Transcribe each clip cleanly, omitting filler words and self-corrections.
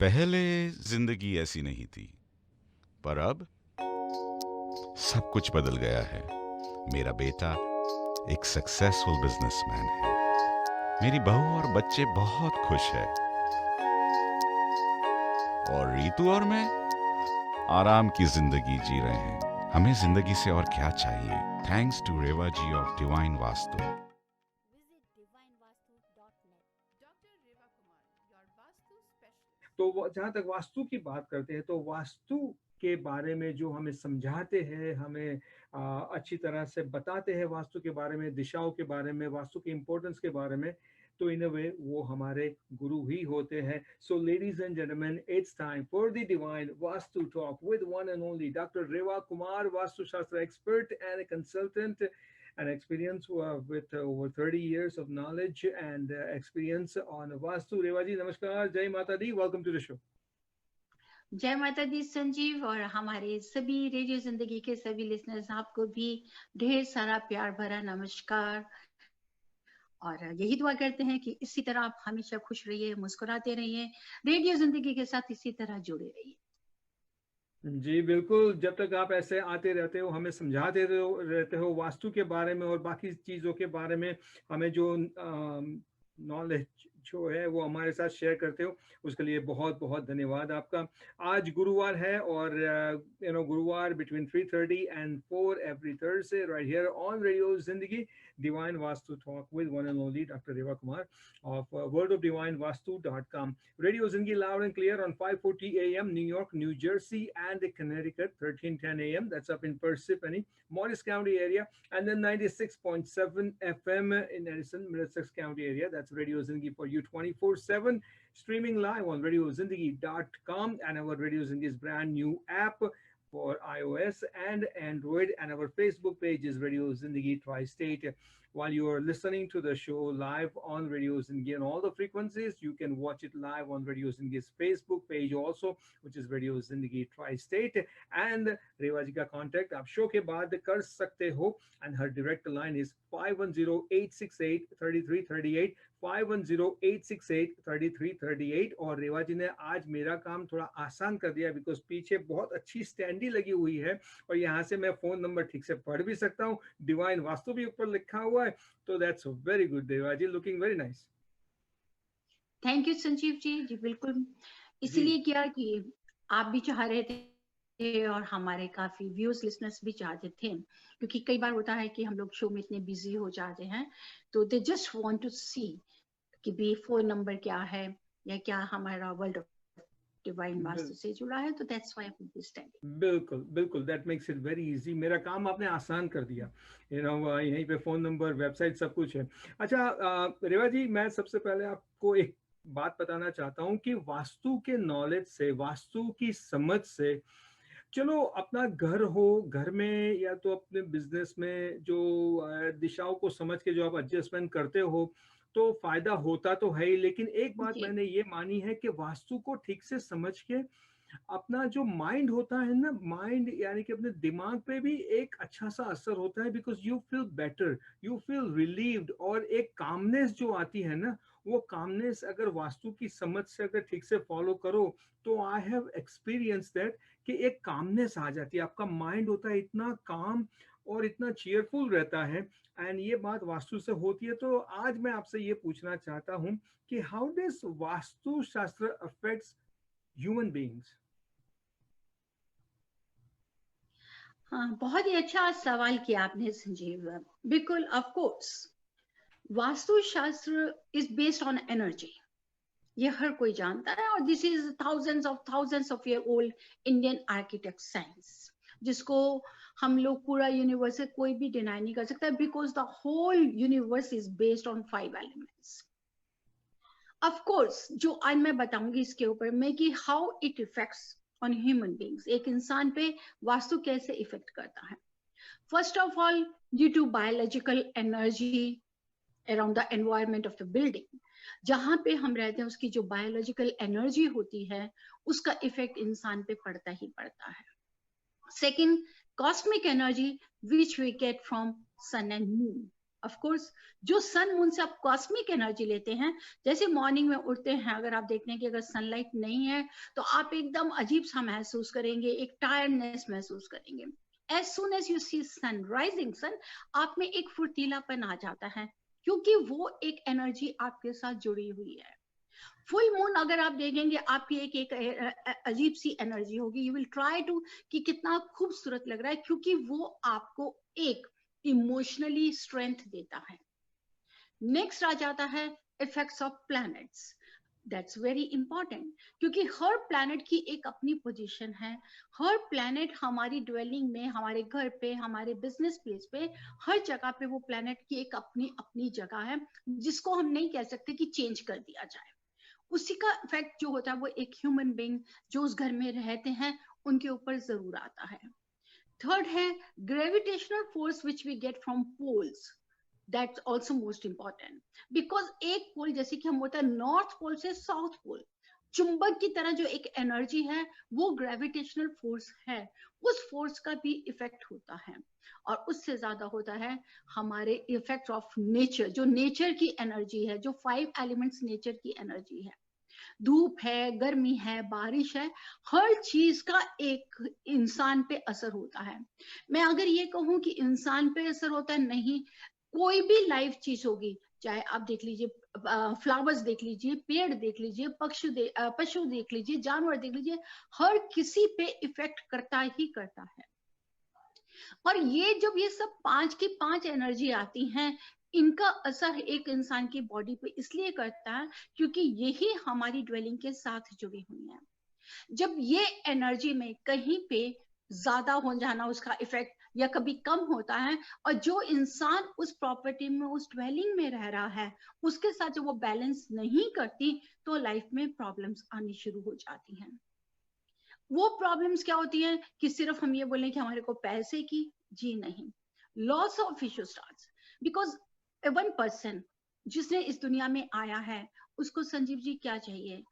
पहले जिंदगी ऐसी नहीं थी, पर अब सब कुछ बदल गया है। मेरा बेटा एक सक्सेसफुल बिजनेसमैन है। मेरी बहू और बच्चे बहुत खुश है। और रीतू और मैं आराम की जिंदगी जी रहे हैं। हमें जिंदगी से और क्या चाहिए? Thanks to Reva ji of Divine Vastu. Visit divinevastu.net. Doctor Reva Kumar, your vastu specialist. तो जहाँ तक वास्तु की बात करते हैं, तो वास्तु के बारे में जो हमें समझाते हैं, हमें अच्छी तरह से बताते हैं वास्तु के बारे में, दिशाओं के बारे में, वास्तु की इम्पोर्टेंस के बारे में, तो इन अ वे वो हमारे गुरु ही होते हैं। So ladies and gentleman, it's time for the divine Vastu talk with one and only doctor Reva Kumar, Vastu Shastra expert and consultant, an experience with over 30 years of knowledge and experience on Vastu. Revaji, namaskar, Jai Mata Di, welcome to the show. जय माता दी संजीव, और हमारे सभी radio जिंदगी के सभी listeners, आपको भी ढेर सारा प्यार भरा नमस्कार। और यही दुआ करते हैं कि इसी तरह आप हमेशा खुश रहिए, मुस्कुराते रहिए, रेडियो जिंदगी के साथ इसी तरह जुड़े रहिए। जी बिल्कुल, जब तक आप ऐसे आते रहते हो, हमें समझाते रहते हो वास्तु के बारे में और बाकी चीज़ों के बारे में, हमें जो नॉलेज जो है वो हमारे साथ शेयर करते हो, उसके लिए बहुत बहुत धन्यवाद आपका। आज गुरुवार है और गुरुवार between 3:30 and 4 every Thursday right here on Radio Zindagi, Divine Vastu Talk with one and only Dr. Reva Kumar of worldofdivinevastu.com. Radio Zindagi loud and clear on 5:40 a.m. New York, New Jersey, and Connecticut, 13:10 a.m. That's up in Parsippany, Morris County area, and then 96.7 FM in Edison, Middlesex County area. That's Radio Zindagi for you 24/7, streaming live on radiozindagi.com, and our Radio Zindagi's brand new app for iOS and Android, and our Facebook page is Radio Zindagi Tri-State. While you are listening to the show live on Radio Zindagi on all the frequencies, you can watch it live on Radio Zindagi's Facebook page also, which is Radio Zindagi Tri-State. And रेवा जी का contact आप show के बाद कर सकते हो, and her direct line is 5108683338, 5108683338। और रेवा जी ने आज मेरा काम थोड़ा आसान कर दिया, बिकॉज पीछे बहुत अच्छी स्टैंडी लगी हुई है और यहाँ से मैं फोन नंबर ठीक से पढ़ भी सकता हूँ, डिवाइन वास्तु भी ऊपर लिखा हुआ है, तो that's very good Reva ji, looking very nice. Thank you Sanjeev ji. जी बिल्कुल, इसलिए किया कि आप भी चाह रहे थे और हमारे काफी व्यूअर्स लिसनर्स भी चाहते थे, क्योंकि कई बार होता है कि हम लोग शो में इतने बिजी हो जाते हैं, तो दे जस्ट वांट टू सी कि भी फोन नंबर क्या है या क्या हमारा वर्ल्ड ऑफ डिवाइन वास्तु से जुड़ा है, तो that's why I this time. बिल्कुल बिल्कुल, that makes it very easy. मेरा काम आपने आसान कर दिया, यहीं पे फोन नंबर, वेबसाइट, सब कुछ है। अच्छा रेवा जी, मैं सबसे पहले आपको एक बात बताना चाहता हूँ कि वास्तु के नॉलेज से, वास्तु की समझ से, चलो अपना घर हो, घर में या तो अपने बिजनेस में जो दिशाओं को समझ के जो आप एडजस्टमेंट करते हो, तो फायदा होता तो है ही, लेकिन एक बात मैंने ये मानी है कि वास्तु को ठीक से समझ के अपना जो माइंड होता है ना, माइंड यानी कि अपने दिमाग पे भी एक अच्छा सा असर होता है, because you feel better, you feel relieved, और एक कामनेस जो आती है ना, वो कामनेस अगर वास्तु की समझ से अगर ठीक से फॉलो करो, तो आई हैव एक्सपीरियंस दैट कि एक कामनेस आ जाती है, आपका माइंड होता है इतना काम और इतना चीयरफुल रहता है, एंड ये बात वास्तु से होती है। तो आज मैं आपसे ये पूछना चाहता हूँ कि हाउ डज वास्तु शास्त्र अफेक्ट्स ह्यूमन बीइंग्स? हाँ, बहुत ही अच्छा सवाल किया आपने संजीव। बिल्कुल, ऑफ कोर्स वास्तु शास्त्र इज बेस्ड ऑन एनर्जी, ये हर कोई जानता है, और this is thousands of year old Indian architect science, जिसको हम लोग पूरा यूनिवर्स कोई भी डिनाई नहीं कर सकता, because the whole universe is based on 5 elements. Of course जो आज मैं बताऊंगी इसके ऊपर में कि how it effects on human beings, एक इंसान पे वास्तु कैसे इफेक्ट करता है। First of all, due to biological energy around the environment of the building, जहां पे हम रहते हैं उसकी जो बायोलॉजिकल एनर्जी होती है, उसका इफेक्ट इंसान पे पड़ता ही पड़ता है। Second, cosmic energy which we get from sun and moon, of course जो सन मून से आप कॉस्मिक एनर्जी लेते हैं, जैसे मॉर्निंग में उठते हैं, अगर आप देखते हैं कि अगर सनलाइट नहीं है तो आप एकदम अजीब सा महसूस करेंगे, एक टायर्डनेस महसूस करेंगे। As soon as you see sun, rising sun, आप में एक फुर्तीलापन आ जाता है, क्योंकि वो एक एनर्जी आपके साथ जुड़ी हुई है। फुल मून अगर आप देखेंगे, आपकी एक अजीब सी एनर्जी होगी, यू विल ट्राई टू कि कितना खूबसूरत लग रहा है, क्योंकि वो आपको एक इमोशनली स्ट्रेंथ देता है। नेक्स्ट आ जाता है effects of planets. That's very important, क्योंकि हर प्लैनेट की एक अपनी पोजीशन है। हर प्लैनेट हमारी ड्वेलिंग में, हमारे घर पे, हमारे बिजनेस प्लेस पे, हर जगह पे वो प्लैनेट की एक अपनी अपनी जगह है, जिसको हम नहीं कह सकते कि चेंज कर दिया जाए। उसी का इफेक्ट जो होता है वो एक ह्यूमन बीइंग जो उस घर में रहते हैं उनके ऊपर जरूर आता है। थर्ड है gravitational force which we get from poles. That's also most important, because एक पोल जैसे कि हम होता है नॉर्थ पोल से साउथ पोल, चुंबक की तरह जो एक एनर्जी है वो ग्रेविटेशनल फोर्स है, उस फोर्स का भी इफेक्ट होता है। और उससे ज्यादा होता है हमारे इफेक्ट ऑफ नेचर, जो नेचर की एनर्जी है, जो 5 एलिमेंट्स नेचर की एनर्जी है। धूप है, गर्मी है, बारिश है, हर चीज का एक इंसान पे असर होता है। मैं अगर ये कहूं कि इंसान पे असर होता है, नहीं, कोई भी लाइव चीज होगी, चाहे आप देख लीजिए फ्लावर्स देख लीजिए, पेड़ देख लीजिए, पशु देख लीजिए, जानवर देख लीजिए, हर किसी पे इफेक्ट करता ही करता है। और ये जब ये सब 5 की 5 एनर्जी आती हैं, इनका असर एक इंसान की बॉडी पे इसलिए करता है क्योंकि यही हमारी ड्वेलिंग के साथ जुड़ी हुई है। जब ये एनर्जी में कहीं पे ज्यादा हो जाना उसका इफेक्ट या कभी कम होता है, और जो इंसान उस प्रॉपर्टी में, उस ड्वेलिंग में रह रहा है, उसके साथ जब वो बैलेंस नहीं करती, तो लाइफ में प्रॉब्लम्स आनी शुरू हो जाती हैं। वो प्रॉब्लम्स क्या होती हैं कि सिर्फ हम ये बोलें कि हमारे को पैसे की, जी नहीं, loss of issue starts, because one person जिसने इस दुनिया में आया है, उसको संजीव जी क्या चाहिए?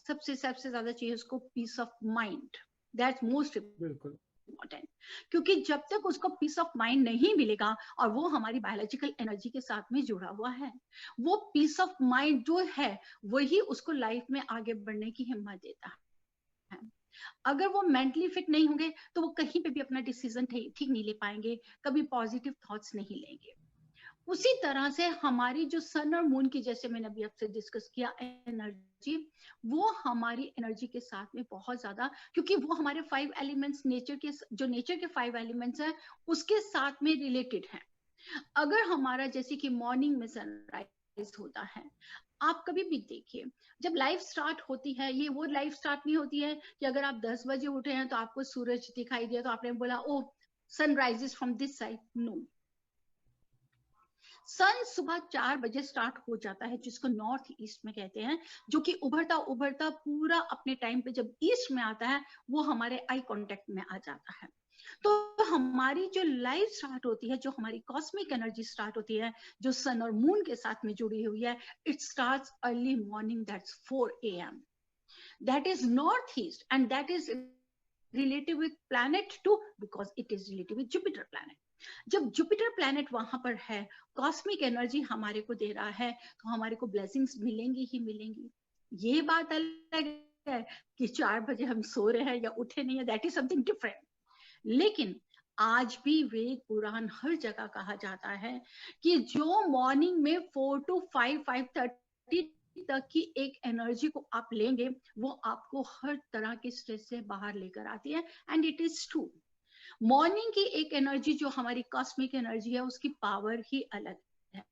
सबसे ज्यादा चाहिए उसको peace of mind. That's most बिल्कुल इम्पोर्टेंट, क्योंकि जब तक उसको पीस ऑफ माइंड नहीं मिलेगा, और वो हमारी बायोलॉजिकल एनर्जी के साथ में जुड़ा हुआ है, वो पीस ऑफ माइंड जो है वही उसको लाइफ में आगे बढ़ने की हिम्मत देता है। अगर वो मेंटली फिट नहीं होंगे तो वो कहीं पे भी अपना डिसीजन ठीक नहीं ले पाएंगे, कभी पॉजिटिव थॉट्स नहीं लेंगे। उसी तरह से हमारी जो सन और मून की, जैसे मैंने अभी आपसे डिस्कस किया, एनर्जी, वो हमारी एनर्जी के साथ में बहुत ज्यादा, क्योंकि वो हमारे 5 एलिमेंट्स नेचर के, जो नेचर के 5 एलिमेंट्स हैं उसके साथ में रिलेटेड है। अगर हमारा जैसे कि मॉर्निंग में सनराइज होता है, आप कभी भी देखिए, जब लाइफ स्टार्ट होती है, ये वो लाइफ स्टार्ट नहीं होती है कि अगर आप 10 बजे उठे हैं तो आपको सूरज दिखाई दिया तो आपने बोला oh sunrise from this side. No, sun सुबह 4 बजे स्टार्ट हो जाता है, जिसको नॉर्थ ईस्ट में कहते हैं, जो कि उभरता उभरता पूरा अपने टाइम पे जब ईस्ट में आता है, वो हमारे आई कांटेक्ट में आ जाता है। तो हमारी जो लाइफ स्टार्ट होती है, जो हमारी कॉस्मिक एनर्जी स्टार्ट होती है, जो सन और मून के साथ में जुड़ी हुई है, it starts early morning, that's 4 AM। That is north east, and that is related with planet 2, because it is related with Jupiter planet. जब जुपिटर प्लैनेट वहां पर है, कॉस्मिक एनर्जी हमारे को दे रहा है, तो हमारे को ब्लेसिंग्स मिलेंगी ही मिलेंगी। ये बात अलग है कि 4 बजे हम सो रहे हैं या उठे नहीं है, दैट इज समथिंग डिफरेंट। लेकिन आज भी वेद पुराण हर जगह कहा जाता है कि जो मॉर्निंग में 4 to 5, 5:30 तक की एक एनर्जी को आप लेंगे, वो आपको हर तरह के स्ट्रेस से बाहर लेकर आती है, and it is true. Morning की एक एनर्जी जो हमारी कॉस्मिक एनर्जी है, उसकी पावर ही अलग है।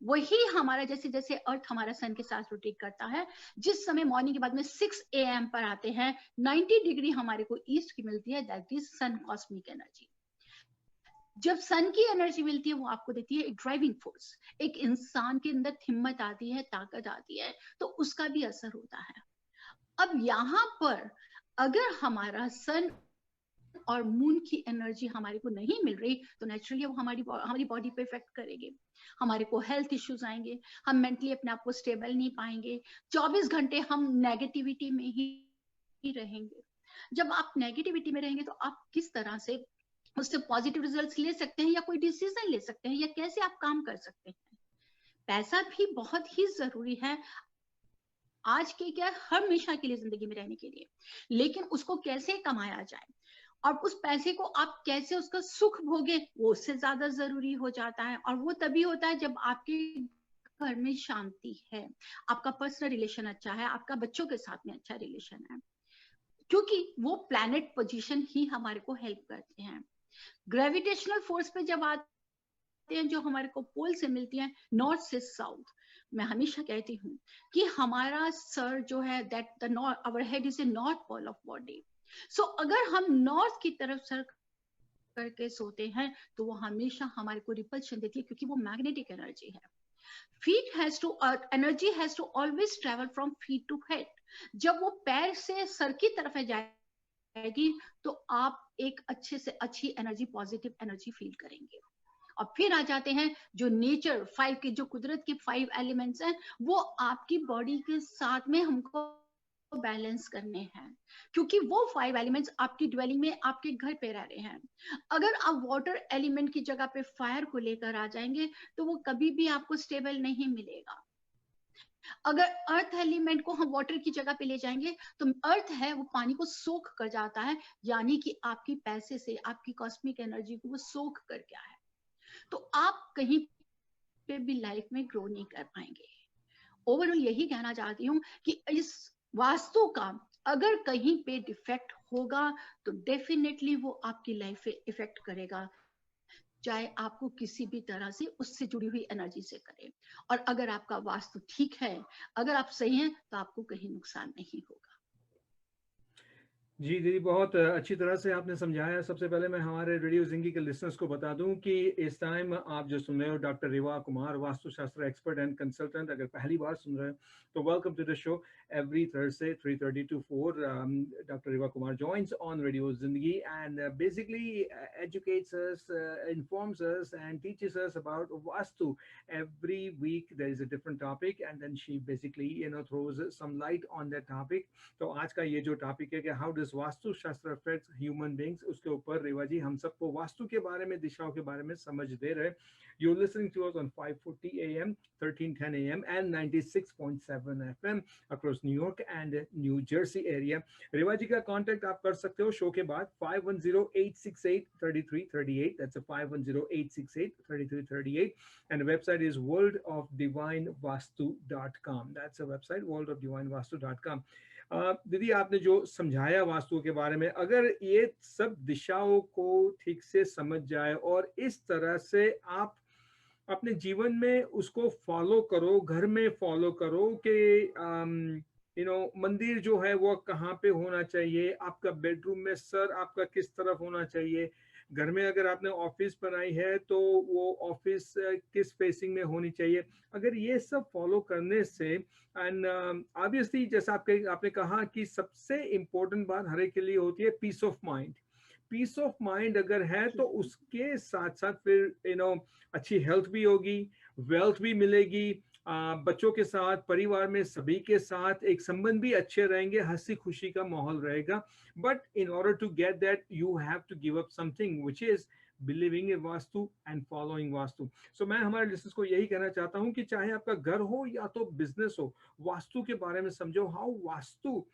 वही हमारा, जैसे जैसे अर्थ हमारा सन के साथ रोटेट करता है, जिस समय मॉर्निंग के बाद में 6 AM पर आते हैं, 90 डिग्री हमारे को ईस्ट की मिलती है, that is sun cosmic energy. जब सन की एनर्जी मिलती है, वो आपको देती है एक ड्राइविंग फोर्स, एक इंसान के अंदर हिम्मत आती है, ताकत आती है, तो उसका भी असर होता है। अब यहाँ पर अगर हमारा सन और मून की एनर्जी हमारे को नहीं मिल रही, तो नेचुरली वो हमारी बॉडी पे इफेक्ट करेंगे, हमारे को हेल्थ इश्यूज आएंगे, हम मेंटली अपने आप को स्टेबल नहीं पाएंगे, 24 घंटे हम नेगेटिविटी में ही रहेंगे। जब आप नेगेटिविटी में रहेंगे तो आप किस तरह से उससे पॉजिटिव रिजल्ट्स ले सकते हैं या कोई डिसीजन ले सकते हैं या कैसे आप काम कर सकते हैं। पैसा भी बहुत ही जरूरी है आज के क्या हमेशा के लिए जिंदगी में रहने के लिए, लेकिन उसको कैसे कमाया जाए और उस पैसे को आप कैसे उसका सुख भोगे वो उससे ज्यादा जरूरी हो जाता है। और वो तभी होता है जब आपके घर में शांति है, आपका पर्सनल रिलेशन अच्छा है, आपका बच्चों के साथ में अच्छा रिलेशन है, क्योंकि वो प्लैनेट पोजीशन ही हमारे को हेल्प करते हैं। ग्रेविटेशनल फोर्स पे जब आते हैं जो हमारे को पोल से मिलती है नॉर्थ से साउथ, मैं हमेशा कहती हूँ कि हमारा सर जो है that the north our head is a north pole of body. So अगर हम नॉर्थ की तरफ सर करके सोते हैं तो वो हमेशा हमारे को रिपल्शन देती है, क्योंकि वो मैग्नेटिक एनर्जी है। Feet has to energy has to always travel from feet to head. जब वो पैर से सर की तरफ जाएगी तो आप एक अच्छे से अच्छी एनर्जी, पॉजिटिव एनर्जी फील करेंगे। और फिर आ जाते हैं जो नेचर 5 के, जो कुदरत के 5 एलिमेंट्स हैं, वो आपकी बॉडी के साथ में हमको बैलेंस करने हैं, क्योंकि वो 5 एलिमेंट्स आपकी ड्वेलिंग में आपके घर पे रह रहे हैं। अगर आप वाटर एलिमेंट की जगह पे फायर को लेकर आ जाएंगे तो वो कभी भी आपको स्टेबल नहीं मिलेगा। अगर अर्थ एलिमेंट को हम वाटर की जगह पे ले जाएंगे तो अर्थ है वो पानी को सोख कर जाता है, यानी कि आपकी पैसे से आपकी कॉस्मिक एनर्जी को वो सोख कर गया है, तो आप कहीं पे भी लाइफ में ग्रो नहीं कर पाएंगे। ओवरऑल यही कहना चाहती हूँ कि इस वास्तु का अगर कहीं पे डिफेक्ट होगा तो डेफिनेटली वो आपकी लाइफ पे इफेक्ट करेगा, चाहे आपको किसी भी तरह से उससे जुड़ी हुई एनर्जी से करे। और अगर आपका वास्तु ठीक है, अगर आप सही हैं, तो आपको कहीं नुकसान नहीं होगा। जी दीदी, बहुत अच्छी तरह से आपने समझाया। सबसे पहले मैं हमारे रेडियो जिंदगी के लिसनर्स को बता दूं कि इस टाइम आप जो सुन रहे हो doctor Riva Kumar, Vastushastra expert and consultant. अगर पहली बार सुन रहे हो तो welcome to the show. Every Thursday 3:30 to 4 Dr. Riva Kumar joins on Radio Zindagi and basically educates us, informs us and teaches us about Vastu. Every week there is a different topic and then she basically throws some light on that topic. तो आज का ये जो topic है कि how does vastu शास्त्र affects human beings, उसके ऊपर रेवा जी हम सबको वास्तु के बारे में, दिशाओं के बारे में समझ दे रहे। You listening to us on 540 AM, 1310 AM and 96.7 FM across New York and New Jersey area. Reva ji का कांटेक्ट आप कर सकते हो शो के बाद 5108683338, that's 5108683338, and the website is worldofdivinevastu.com, that's a website worldofdivinevastu.com। दीदी, आपने जो समझाया वास्तु के बारे में, अगर ये सब दिशाओं को ठीक से समझ जाए और इस तरह से आप अपने जीवन में उसको फॉलो करो, घर में फॉलो करो कि मंदिर जो है वो कहाँ पे होना चाहिए, आपका बेडरूम में सर आपका किस तरफ होना चाहिए, घर में अगर आपने ऑफिस बनाई है तो वो ऑफिस किस फेसिंग में होनी चाहिए, अगर ये सब फॉलो करने से, एंड ऑब्वियसली जैसा आपने कहा कि सबसे इम्पोर्टेंट बात हर एक के लिए होती है peace of mind. Peace of mind अगर है तो उसके साथ साथ फिर अच्छी हेल्थ भी होगी, वेल्थ भी मिलेगी, बच्चों के साथ, परिवार में सभी के साथ एक संबंध भी अच्छे रहेंगे, हंसी खुशी का माहौल रहेगा। But in order to get that you have to give up something which is believing in Vastu and following Vastu. So मैं हमारे लिसनर्स को यही कहना चाहता हूं कि चाहे आपका घर हो या तो बिजनेस हो, वास्तु के बारे में समझो, how vastu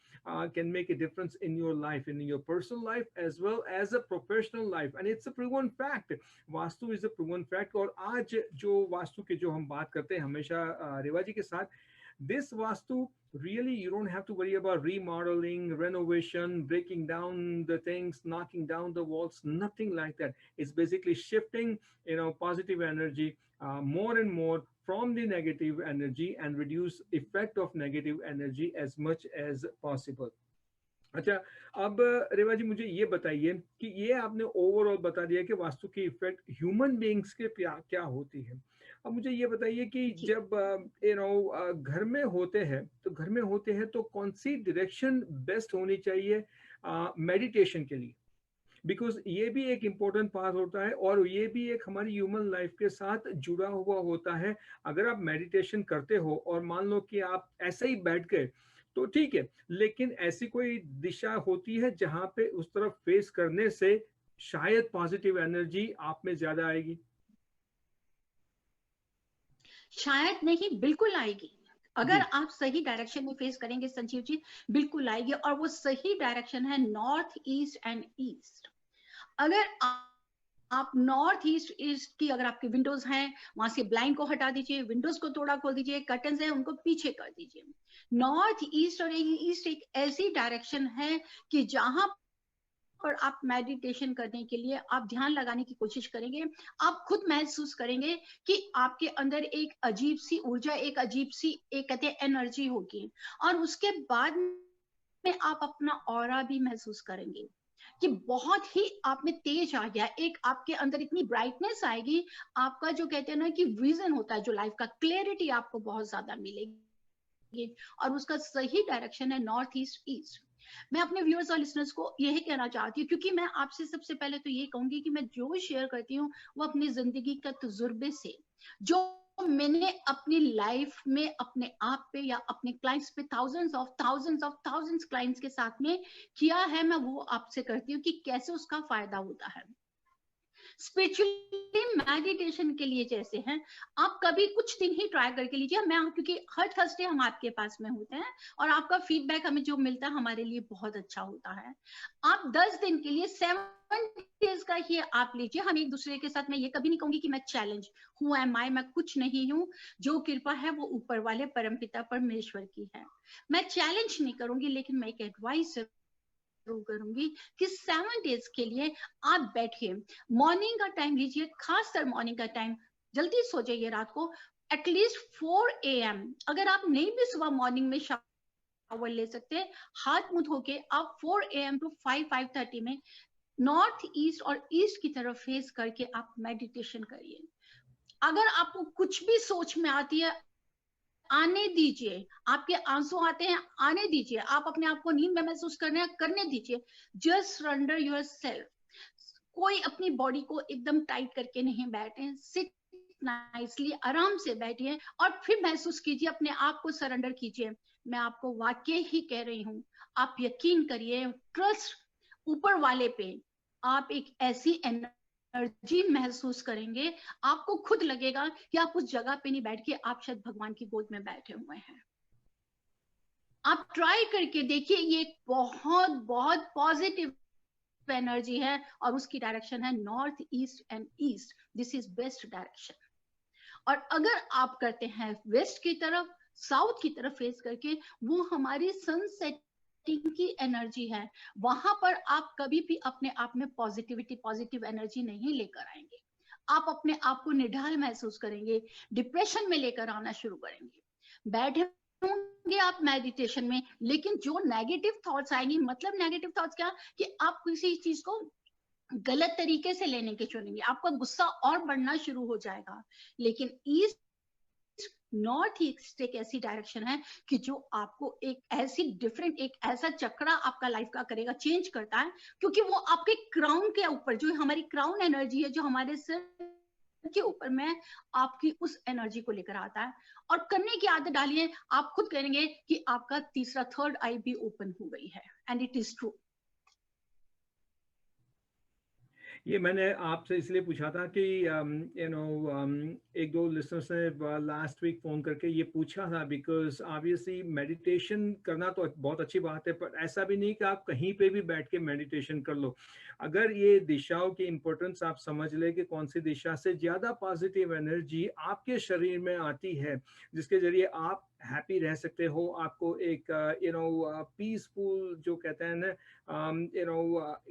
can make a difference in your life, in your personal life as well as a professional life, and it's a proven fact. Vastu is a proven fact। और आज जो वास्तु के जो हम बात करते हैं हमेशा रेवा जी के साथ, this vastu really you don't have to worry about remodeling, renovation, breaking down the things, knocking down the walls, nothing like that. It's basically shifting positive energy more and more from the negative energy and reduce effect of negative energy as much as possible। अच्छा, अब रेवा जी मुझे ये बताइए कि ये आपने overall बता दिया कि वास्तु की इफेक्ट ह्यूमन बीइंग्स के क्या होती है। अब मुझे ये बताइए कि जब घर में होते हैं तो कौन सी डायरेक्शन बेस्ट होनी चाहिए मेडिटेशन के लिए, बिकॉज ये भी एक इम्पोर्टेंट पार्ट होता है और ये भी एक हमारी ह्यूमन लाइफ के साथ जुड़ा हुआ होता है। अगर आप मेडिटेशन करते हो और मान लो कि आप ऐसे ही बैठ गए तो ठीक है, लेकिन ऐसी कोई दिशा होती है जहां पे उस तरफ फेस करने से शायद पॉजिटिव एनर्जी आप में ज्यादा आएगी। शायद नहीं, बिल्कुल आएगी। अगर आप सही डायरेक्शन में फेस करेंगे संजीव जी, बिल्कुल आएगी। और वो सही डायरेक्शन है नॉर्थ ईस्ट एंड ईस्ट। अगर आप नॉर्थ ईस्ट की, अगर आपके विंडोज हैं, वहां से ब्लाइंड को हटा दीजिए, विंडोज को थोड़ा खोल दीजिए, कर्टन्स हैं उनको पीछे कर दीजिए। नॉर्थ ईस्ट और ईस्ट एक ऐसी डायरेक्शन है कि जहां पर आप मेडिटेशन करने के लिए आप ध्यान लगाने की कोशिश करेंगे, आप खुद महसूस करेंगे कि आपके अंदर एक अजीब सी ऊर्जा, एक अजीब सी, एक कहते हैं एनर्जी होगी। और उसके बाद में आप अपना ऑरा भी महसूस करेंगे कि बहुत ही आप में तेज आ गया, एक आपके अंदर इतनी ब्राइटनेस आएगी, आपका जो कहते हैं ना कि विजन होता है जो लाइफ का, क्लैरिटी आपको बहुत ज्यादा मिलेगी। और उसका सही डायरेक्शन है नॉर्थ ईस्ट ईस्ट। मैं अपने व्यूअर्स और लिसनर्स को यही कहना चाहती हूँ, क्योंकि मैं आपसे सबसे पहले तो ये कहूंगी कि मैं जो शेयर करती हूँ वो अपनी जिंदगी का तजुर्बे से, जो मैंने अपनी लाइफ में अपने आप पे या अपने क्लाइंट्स पे थाउजेंड्स क्लाइंट्स के साथ में किया है, मैं वो आपसे करती हूँ कि कैसे उसका फायदा होता है। स्पिरिचुअली मेडिटेशन के लिए जैसे हैं, आप कभी कुछ दिन ही ट्राई करके लीजिए। मैं, क्योंकि हर थर्सडे हम आपके पास में होते हैं और आपका फीडबैक हमें जो मिलता है हमारे लिए बहुत अच्छा होता है। आप 10 दिन के लिए 7 डेज का ही आप लीजिए। हम एक दूसरे के साथ, मैं ये कभी नहीं कहूंगी कि मैं चैलेंज हूँ, मैं कुछ नहीं हूँ। जो कृपा है वो ऊपर वाले परमपिता परमेश्वर की है। मैं चैलेंज नहीं करूंगी, लेकिन मैं एक एडवाइस करूंगी कि 7 डेज के लिए आप बैठिए, मॉर्निंग का टाइम लीजिए, खासकर मॉर्निंग का टाइम। जल्दी सो जाइए रात को, एटलीस्ट 4 AM। अगर आप नहीं भी सुबह मॉर्निंग में शावर ले सकते हैं, हाथ मुंह धो के आप 4 AM टू 5:30 में नॉर्थ ईस्ट और ईस्ट की तरफ फेस करके आप मेडिटेशन करिए। अगर आपको कुछ भी सोच में आती है, आने दीजिए। आपके आंसू आते हैं, आने दीजिए। आप अपने आप को नींद में महसूस करने दीजिए। Just surrender yourself. कोई अपनी बॉडी को एकदम टाइट करके नहीं बैठे, सिट नाइसली, आराम से बैठिए और फिर महसूस कीजिए, अपने आप को सरेंडर कीजिए। मैं आपको वाकई ही कह रही हूं, आप यकीन करिए, ट्रस्ट ऊपर वाले पे। आप एक ऐसी एनर्जी महसूस करेंगे, आपको खुद लगेगा कि आप उस जगह पे नहीं बैठ के आप शायद भगवान की गोद में बैठे हुए हैं। आप ट्राई करके देखिए, ये बहुत बहुत पॉजिटिव एनर्जी है और उसकी डायरेक्शन है north east and east. This is best direction. और अगर आप करते हैं वेस्ट की तरफ, साउथ की तरफ फेस करके, वो हमारी सनसेट की एनर्जी है। वहां पर आप कभी भी अपने आप में पॉजिटिव एनर्जी नहीं लेकर आएंगे। आप अपने आप को निढाल महसूस करेंगे, डिप्रेशन में लेकर आना शुरू करेंगे। बैठे होंगे आप मेडिटेशन में, लेकिन जो नेगेटिव थॉट्स आएंगी, मतलब नेगेटिव थॉट्स क्या, कि आप किसी चीज को गलत तरीके से लेने के चुनेंगे, आपका गुस्सा और बढ़ना शुरू हो जाएगा। लेकिन ईस्ट नॉर्थ ईस्ट एक ऐसी डायरेक्शन है कि जो आपको एक ऐसी डिफरेंट, एक ऐसा चक्रा आपका लाइफ का करेगा, चेंज करता है। क्योंकि वो आपके क्राउन के ऊपर, जो हमारी क्राउन एनर्जी है, जो हमारे सिर के ऊपर में, आपकी उस एनर्जी को लेकर आता है। और करने की आदत डालिए, आप खुद करेंगे कि आपका तीसरा, थर्ड आई भी ओपन हो गई है। And it is true. ये मैंने आपसे इसलिए पूछा था कि एक दो लिसनर्स ने लास्ट वीक फ़ोन करके ये पूछा था, बिकॉज ऑब्वियसली मेडिटेशन करना तो बहुत अच्छी बात है, पर ऐसा भी नहीं कि आप कहीं पे भी बैठ के मेडिटेशन कर लो। अगर ये दिशाओं की इम्पोर्टेंस आप समझ ले कि कौन सी दिशा से ज़्यादा पॉजिटिव एनर्जी आपके शरीर में आती है, जिसके ज़रिए आप हैप्पी रह सकते हो, आपको एक पीसफुल जो कहते हैं ना,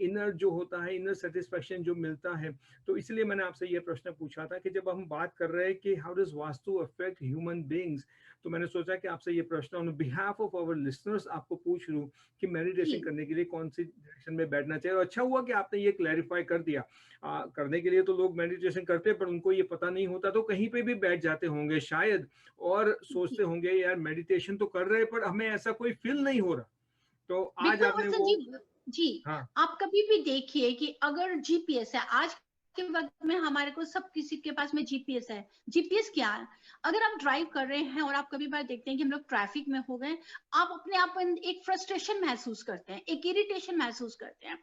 इनर जो होता है, इनर सेटिस्फैक्शन जो मिलता है। तो इसलिए मैंने आपसे ये प्रश्न पूछा था कि जब हम बात कर रहे हैं कि how does vastu affect human beings, तो मैंने सोचा कि आपसे ये प्रश्न on behalf of our listeners आपको पूछ लूं कि मेडिटेशन करने के लिए कौन सी डायरेक्शन में बैठना चाहिए। और अच्छा हुआ कि आपने ये क्लैरिफाई कर दिया। करने के लिए तो लोग मेडिटेशन करते हैं, पर उनको ये पता नहीं होता, तो कहीं पे भी बैठ जाते होंगे शायद और सोचते होंगे यार मेडिटेशन तो कर रहे हैं पर हमें ऐसा कोई फील नहीं हो रहा। तो आज आपने वो जी, हाँ, आप कभी भी देखिए कि अगर जीपीएस है, आज के वक्त में हमारे को सब किसी के पास में जीपीएस है। जीपीएस क्या है? अगर आप ड्राइव कर रहे हैं और आप कभी बार देखते हैं कि हम लोग ट्रैफिक में हो गए, आप अपने आप में एक फ्रस्ट्रेशन महसूस करते हैं, एक इरिटेशन महसूस करते हैं।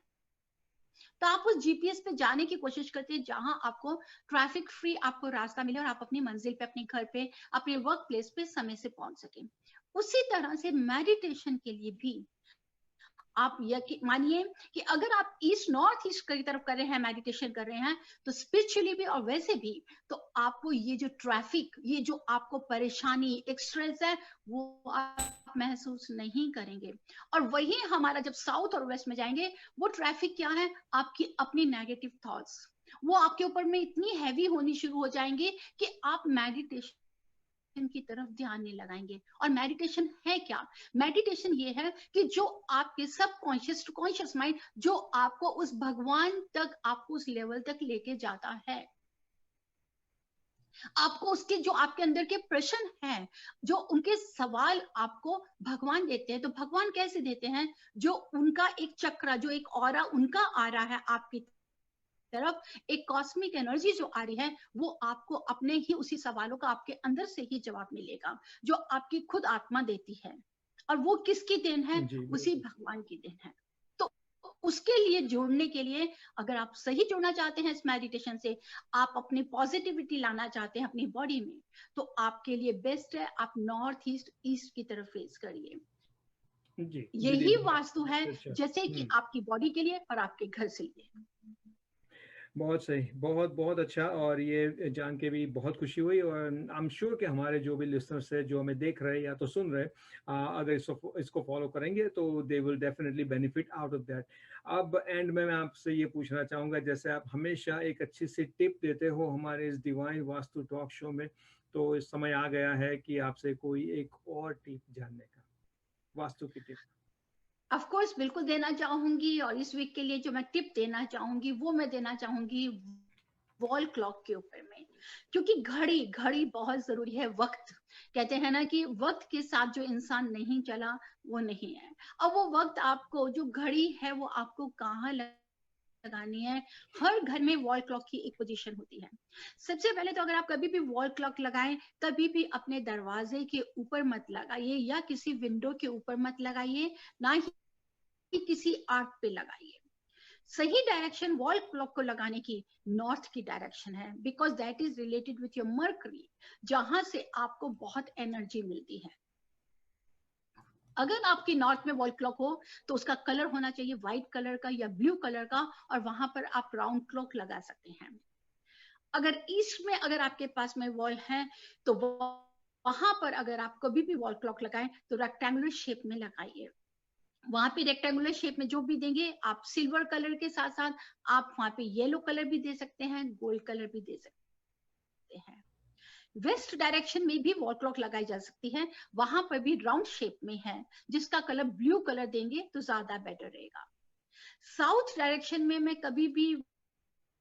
तो आप उस जीपीएस पे जाने की कोशिश करते हैं जहां आपको ट्रैफिक फ्री आपको रास्ता मिले और आप अपनी मंजिल पे, अपने घर पे, अपने वर्क प्लेस पे समय से पहुंच सके। उसी तरह से मेडिटेशन के लिए भी आप यकीन मानिए कि अगर आप ईस्ट नॉर्थ ईस्ट की तरफ कर रहे हैं, मेडिटेशन कर रहे हैं, तो स्पिरिचुअली भी और वैसे भी तो आपको ये जो ट्रैफिक, ये जो आपको परेशानी, एक स्ट्रेस है, वो आप महसूस नहीं करेंगे। और वही हमारा जब साउथ और वेस्ट में जाएंगे, वो ट्रैफिक क्या है, आपकी अपनी नेगेटिव थॉट्स, वो आपके ऊपर में इतनी हैवी होनी शुरू हो जाएंगे कि आप मेडिटेशन की तरफ ध्यान नहीं लगाएंगे। और मेडिटेशन है क्या? मेडिटेशन ये है कि जो आपके सबकॉन्शियस टू कॉन्शियस माइंड, जो आपको उस भगवान तक, आपको उस लेवल तक लेके जाता है, आपको उसके जो आपके अंदर के प्रश्न हैं, जो उनके सवाल आपको भगवान देते हैं। तो भगवान कैसे देते हैं? जो उनका एक चक्र, जो एक ऑरा उनका आ रहा है आपकी तरफ, एक कॉस्मिक एनर्जी जो आ रही है, वो आपको अपने ही उसी सवालों का आपके अंदर से ही जवाब मिलेगा, जो आपकी खुद आत्मा देती है। और वो किसकी देन है? जी उसी बिल्कुल। भगवान की देन है। तो उसके लिए जुड़ने के लिए, अगर आप सही जुड़ना चाहते हैं इस मेडिटेशन से, आप अपनी पॉजिटिविटी लाना चाहते हैं अपनी बॉडी में, तो आपके लिए बेस्ट है आप नॉर्थ ईस्ट ईस्ट की तरफ फेस करिए। जी यही दीदी, वास्तु है, अच्छा। जैसे कि आपकी बॉडी के लिए और आपके घर से लिए। बहुत सही, बहुत बहुत अच्छा। और ये जान के भी बहुत खुशी हुई, और आई एम श्योर कि हमारे जो भी लिसनर्स है, जो हमें देख रहे हैं या तो सुन रहे हैं, अगर इसको फॉलो करेंगे तो they will definitely benefit out of that. अब एंड में मैं आपसे ये पूछना चाहूँगा, जैसे आप हमेशा एक अच्छी सी टिप देते हो हमारे इस डिवाइन वास्तु टॉक शो में, तो इस समय आ गया है कि आपसे कोई एक और टिप जानने का, वास्तु की टिप। ऑफ कोर्स बिल्कुल देना चाहूंगी। और इस वीक के लिए जो मैं टिप देना चाहूंगी, वो मैं देना चाहूंगी वॉल क्लॉक के ऊपर में, क्योंकि घड़ी घड़ी बहुत जरूरी है। वक्त कहते हैं ना कि वक्त के साथ जो इंसान नहीं चला वो नहीं है। अब वो वक्त आपको, जो घड़ी है वो आपको कहाँ लगानी है। हर घर में वॉल क्लॉक की एक पोजीशन होती है। सबसे पहले तो अगर आप कभी भी वॉल क्लॉक लगाएं, कभी भी अपने दरवाजे के ऊपर मत लगाइए या किसी विंडो के ऊपर मत लगाइए, ना ही किसी आर्क पे लगाइए। सही डायरेक्शन वॉल क्लॉक को लगाने की नॉर्थ की डायरेक्शन है, because that is related with your mercury, जहां से आपको बहुत एनर्जी मिलती है। अगर आपकी नॉर्थ में वॉल क्लॉक हो तो उसका कलर होना चाहिए व्हाइट कलर का या ब्लू कलर का, और वहां पर आप राउंड क्लॉक लगा सकते हैं। अगर ईस्ट में अगर आपके पास में वॉल है, तो वहां पर अगर आप कभी भी वॉल क्लॉक लगाएं तो रेक्टेंगुलर शेप में लगाइए। वहां पे रेक्टेंगुलर शेप में जो भी देंगे आप, सिल्वर कलर के साथ साथ आप वहां पे येलो कलर भी दे सकते हैं, गोल्ड कलर भी दे सकते हैं। वेस्ट डायरेक्शन में भी वॉल क्लॉक लगाई जा सकती है, वहां पर भी राउंड शेप में है, जिसका कलर ब्लू कलर देंगे तो ज्यादा बेटर रहेगा। साउथ डायरेक्शन में मैं कभी भी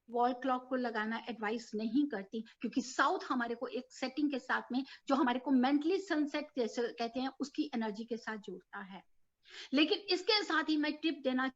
वॉल क्लॉक को लगाना एडवाइस नहीं करती, क्योंकि साउथ हमारे को एक सेटिंग के साथ में, जो हमारे को मेंटली सनसेट जैसे कहते हैं, उसकी एनर्जी के साथ जोड़ता है। लेकिन इसके साथ ही मैं टिप देना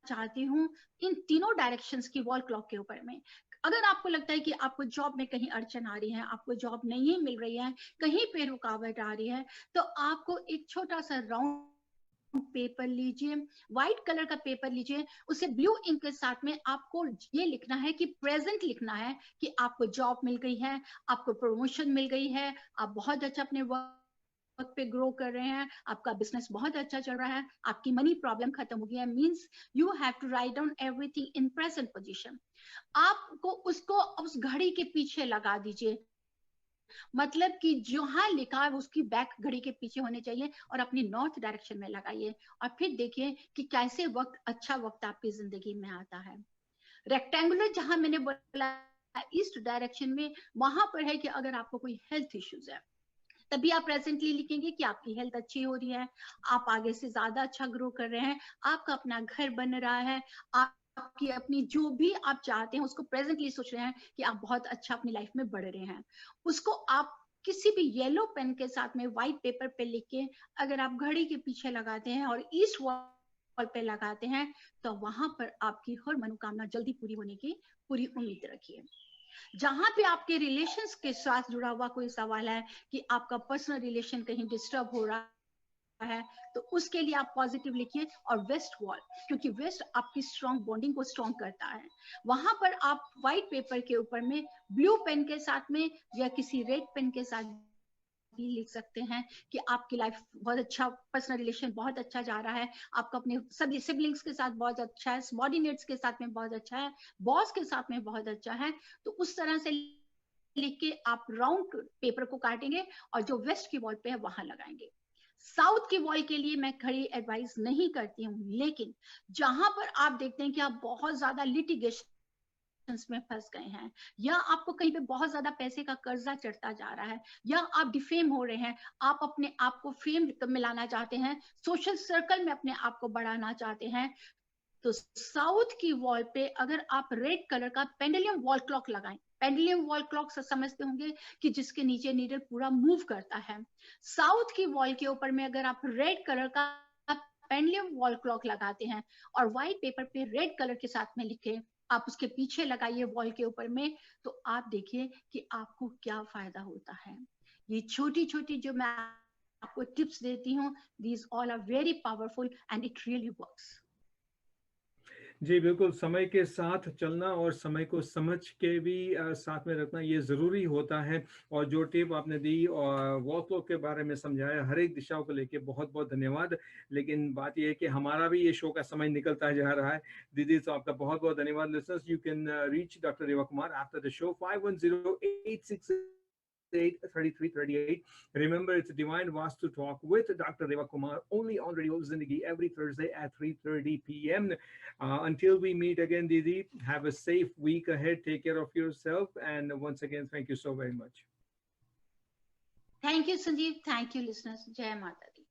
चाहती हूँ इन तीनों डायरेक्शंस की वॉल क्लॉक के ऊपर में। अगर आपको लगता है कि आपको जॉब में कहीं अड़चन आ रही है, आपको जॉब नहीं मिल रही है, कहीं पे रुकावट आ रही है, तो आपको एक छोटा सा राउंड पेपर लीजिए, व्हाइट कलर का पेपर लीजिए, उसे ब्लू इंक के साथ में आपको ये लिखना है कि प्रेजेंट लिखना है कि आपको जॉब मिल गई है, आपको प्रमोशन मिल गई है, आप बहुत अच्छा अपने वर्क पे ग्रो कर रहे हैं, आपका बिजनेस बहुत अच्छा चल रहा है, आपकी मनी प्रॉब्लम खत्म हो गई है। Means you have to write down everything in present position. आपको उसको उस घड़ी के पीछे लगा दीजिए, मतलब कि जहां लिखा है उसकी बैक घड़ी के पीछे होने चाहिए, और अपनी नॉर्थ डायरेक्शन में लगाइए। और फिर देखिए कि कैसे वक्त, अच्छा वक्त आपकी जिंदगी में आता है। रेक्टेंगुलर जहां मैंने बोला ईस्ट डायरेक्शन में, वहां पर है कि अगर आपको कोई हेल्थ इश्यूज है, तभी आप प्रेजेंटली लिखेंगे कि आपकी हेल्थ अच्छी हो रही है, आप आगे से ज्यादा अच्छा ग्रो कर रहे हैं, आपका अपना घर बन रहा है, आपकी अपनी जो भी आप चाहते हैं उसको प्रेजेंटली सोच रहे हैं कि आप बहुत अच्छा अपनी लाइफ में बढ़ रहे हैं, उसको आप किसी भी येलो पेन के साथ में व्हाइट पेपर पे लिख के अगर आप घड़ी के पीछे लगाते हैं और ईस्ट वॉल पे लगाते हैं, तो वहां पर आपकी हर मनोकामना जल्दी पूरी होने की पूरी उम्मीद रखिए। जहां पे आपके रिलेशंस के साथ जुड़ा हुआ कोई सवाल है कि आपका पर्सनल रिलेशन कहीं डिस्टर्ब हो रहा है तो उसके लिए आप पॉजिटिव लिखिए। और वेस्ट वॉल, क्योंकि वेस्ट आपकी स्ट्रॉन्ग बॉन्डिंग को स्ट्रॉन्ग करता है, वहां पर आप व्हाइट पेपर के ऊपर में ब्लू पेन के साथ में या किसी रेड पेन के साथ भी लिख सकते हैं कि आपकी लाइफ बहुत अच्छा, पर्सनल रिलेशन बहुत अच्छा जा रहा है, आपका अपने सभी सिबलिंग्स के साथ बहुत अच्छा है, सबॉर्डिनेट्स के साथ में बहुत अच्छा है, बॉस के साथ में बहुत अच्छा है। तो उस तरह से लिख के आप राउंड पेपर को काटेंगे और जो वेस्ट की वॉल पे है वहां लगाएंगे। साउथ की वॉल के लिए मैं खड़ी एडवाइस नहीं करती हूँ, लेकिन जहां पर आप देखते हैं कि आप बहुत ज्यादा लिटिगेशन में फंस गए हैं, या आपको कहीं पे बहुत ज्यादा पैसे का कर्जा चढ़ता जा रहा है, या आप डिफेम हो रहे हैं, आप अपने आप को फेम मिलाना चाहते हैं, सोशल सर्कल में अपने आप को बढ़ाना चाहते हैं, तो साउथ की वॉल पे अगर आप रेड कलर का पेंडुलम वॉल क्लॉक लगाएं, पेंडुलम वॉल क्लॉक से समझते होंगे कि जिसके नीचे नीडल पूरा मूव करता है, साउथ की वॉल के ऊपर में अगर आप रेड कलर का पेंडुलम वॉल क्लॉक लगाते हैं और व्हाइट पेपर पे रेड कलर के साथ में लिखे, आप उसके पीछे लगाइए वॉल के ऊपर में, तो आप देखिए कि आपको क्या फायदा होता है। ये छोटी छोटी जो मैं आपको टिप्स देती हूँ, these all are very powerful and it really works. जी बिल्कुल, समय के साथ चलना और समय को समझ के भी साथ में रखना ये ज़रूरी होता है। और जो टिप आपने दी और वॉल क्लॉक के बारे में समझाया, हर एक दिशाओं को लेके बहुत बहुत धन्यवाद। लेकिन बात ये है कि हमारा भी ये शो का समय निकलता जा रहा है। दीदी, तो आपका बहुत बहुत धन्यवाद। Listeners, you can reach doctor Reva Kumar after the show 5108663338. Remember, it's Divine Vastu Talk with Dr. Reva Kumar, only on Radio Zindagi every Thursday at 3:30 p.m. Until we meet again, Didi, have a safe week ahead. Take care of yourself. And once again, thank you so very much. Thank you, Sanjeev. Thank you, listeners. Jai Mata Di.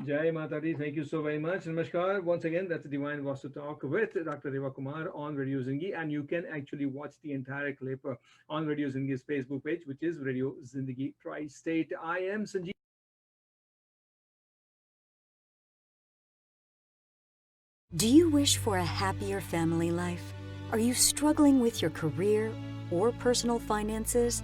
Jai Mata Di. Thank you so very much. Namaskar. Once again, that's Divine Vastu Talk with Dr. Reva Kumar on Radio Zindagi. And you can actually watch the entire clip on Radio Zindagi's Facebook page, which is Radio Zindagi Tri-State. I am Sanjeev. Do you wish for a happier family life? Are you struggling with your career or personal finances?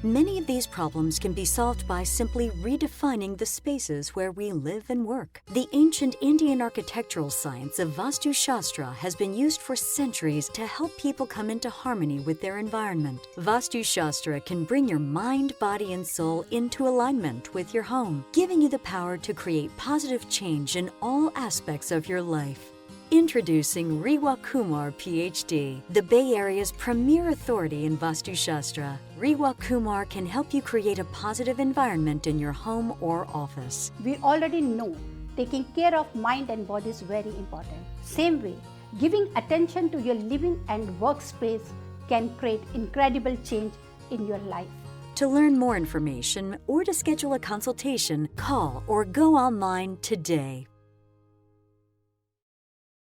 Many of these problems can be solved by simply redefining the spaces where we live and work. The ancient Indian architectural science of Vastu Shastra has been used for centuries to help people come into harmony with their environment. Vastu Shastra can bring your mind, body, and soul into alignment with your home, giving you the power to create positive change in all aspects of your life. Introducing Rewa Kumar, PhD, the Bay Area's premier authority in Vastu Shastra. Rewa Kumar can help you create a positive environment in your home or office. We already know taking care of mind and body is very important. Same way, giving attention to your living and workspace can create incredible change in your life. To learn more information or to schedule a consultation, call or go online today.